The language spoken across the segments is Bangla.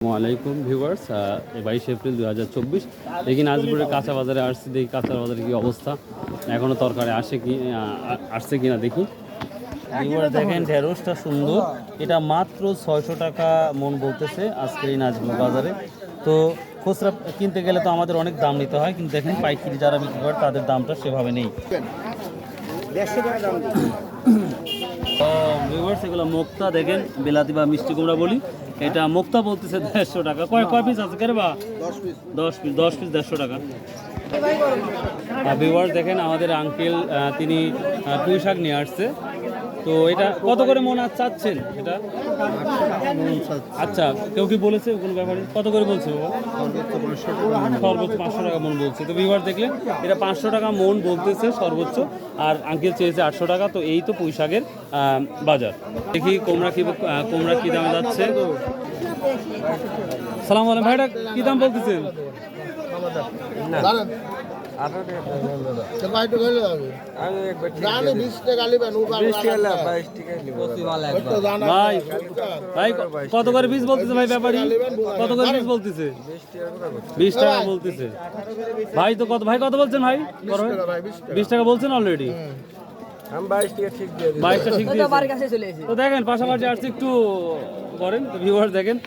আসসালামাইকুম ভিউয়ার্স, 22 এপ্রিল 2024 দেখি নাজিপুরের কাঁচা বাজারে আসছি। দেখি কাঁচা বাজারে কি অবস্থা, এখনো তরকারি আসছে কিনা দেখি। ভিউয়ার্স দেখেন ঢেঁড়সটা সুন্দর, এটা মাত্র 600 টাকা মন বলতেছে আজকে এই নাজিপুর বাজারে। তো খুচরা কিনতে গেলে তো আমাদের অনেক দাম নিতে হয়, কিন্তু দেখেন পাইকারি যারা বিক্রি করে তাদের দামটা সেভাবে নেই। ভিউয়ার্স এগুলো মুক্তা দেখেন, বিলাতি বা মিষ্টি কুমড়া বলি, এটা মুক্তা বলতেছে 150 টাকা। কয় পিস আছে কেরে বা 10 পিস 150 টাকা। ভিউয়ার্স দেখেন আমাদের আঙ্কেল তিনি পুঁই শাক নিয়ে আসছে। তো এটা কত করে মন চাচ্ছেন এটা? আচ্ছা, কেউ কি বলেছে কোনো ব্যাপারে কত করে বলছে? সর্বোচ্চ 500 টাকা মন বলছে। তো ভিউয়ার্স দেখলেন এটা 500 টাকা মন বলতেছে সর্বোচ্চ, আর আঙ্কেল চেয়েছে 800 টাকা। তো এই তো পুঁই শাকের বাজার। দেখি কোমরা কি দামে যাচ্ছে। সালাম আলাইকুম ভাইটা কি দাম বলতেছেন? ভাই কত করে পিস বলতেছে ভাই ব্যাপারী? কত করে পিস বলতেছে? 20 টাকা বলতেছে ভাই। তো কত বলছেন ভাই? 20 টাকা বলছেন অলরেডি। 22 টা ঠিক দিয়েছে। তো দেখেন পাশাপাশি আসছে একটু করেন। তো ভিউয়ার্স দেখেন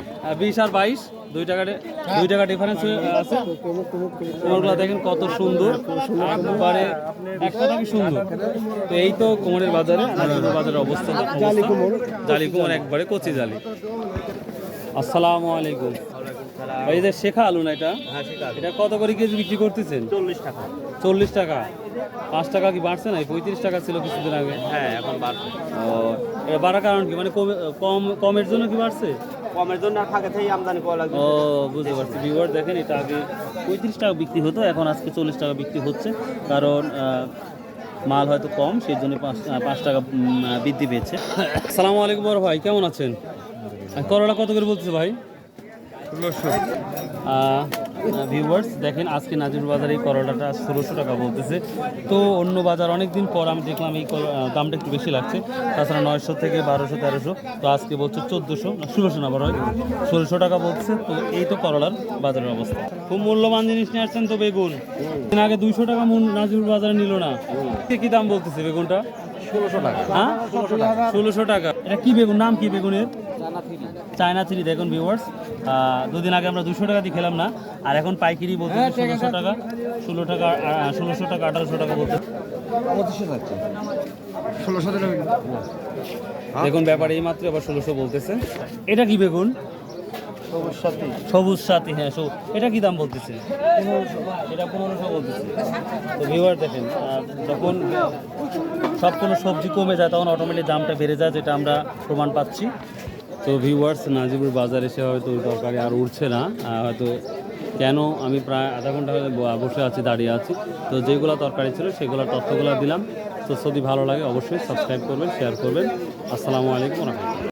20 আর 22 2 টাকা ডিফারেন্স আছে। কোমরগুলো দেখেন কত সুন্দর, একবারে এক কথা কি সুন্দর। তো এই তো কোমরের বাজারে, বাজারের অবস্থা জালি কোমর একবারে কচি জালি। আসসালামু আলাইকুম ভাই, এদের শেখা আলু না এটা? এটা কত করে কেজি বিক্রি করতেছেন? 40 টাকা। 5 টাকা কি বাড়ছে না? 35 টাকা ছিল কিছুদিন আগে। হ্যাঁ, এখন বাড়ছে। এটা বাড়ার কারণ কি? মানে কমের জন্য কি বাড়ছে? কমের জন্য আর ফাঁকে থেকে আমদানি করা লাগবে। ও, বুঝতে পারছি। ভিউয়ার দেখেন এটা আগে 35 টাকা বিক্রি হতো, এখন আজকে 40 টাকা বিক্রি হচ্ছে। কারণ মাল হয়তো কম, সেই জন্য 5 টাকা বৃদ্ধি পেয়েছে। আসসালামু আলাইকুম বড় ভাই, কেমন আছেন? করলা কত করে বলতেছে ভাই? 1600। ভিউয়ার্স দেখেন আজকে নাজির বাজারে এই করলাটা 1600 টাকা বলতেছে। তো অন্য বাজার অনেক দিন পর আমি দেখলাম এই দামটা একটু বেশি লাগছে। তাছাড়া 900 থেকে 1200 1300, তো আজকে বলছে 1400 না 1600 না বড় হয় 1600 টাকা বলছে। তো এই তো করলার বাজারের অবস্থা। খুব মূল্যবান জিনিস নিয়ে আসছেন তো বেগুন। দিন আগে 200 টাকা মন নাজির বাজারে নিল না। কি দাম বলতেছে বেগুনটা? 1600 টাকা। হ্যাঁ, 1600 টাকা। এটা কি বেগুন, নাম কি বেগুনের? China three. দেখুন ভিউয়ার্স, দুদিন আগে আমরা 200 টাকা দিয়ে খেলাম না, আর এখন পাইকারি বলতে 1600 টাকা 1800 টাকা বলতে। দেখুন ব্যাপারে এই মাত্র আবার 1600 বলতেছে। এটা কি বেগুন? সবুজ সাথী। হ্যাঁ, এটা কি দাম বলতেছে? এটা 1500 বলতেছে। তো ভিউয়ার দেখেন, যখন কোনো সবজি কমে যায় তখন অটোমেটিক দামটা বেড়ে যায়, যেটা আমরা প্রমাণ পাচ্ছি। তো ভিউয়ার্স নাজিপুর বাজার এসে হয়তো তরকারি আর উঠছে না, হয়তো কেন আমি প্রায় আধা ঘন্টা হয়ে বসে আছি, দাঁড়িয়ে আছি। তো যেগুলো তরকারি ছিল সেগুলোর তথ্যগুলো দিলাম। তো যদি ভালো লাগে অবশ্যই সাবস্ক্রাইব করবেন, শেয়ার করবেন। আসসালামু আলাইকুম।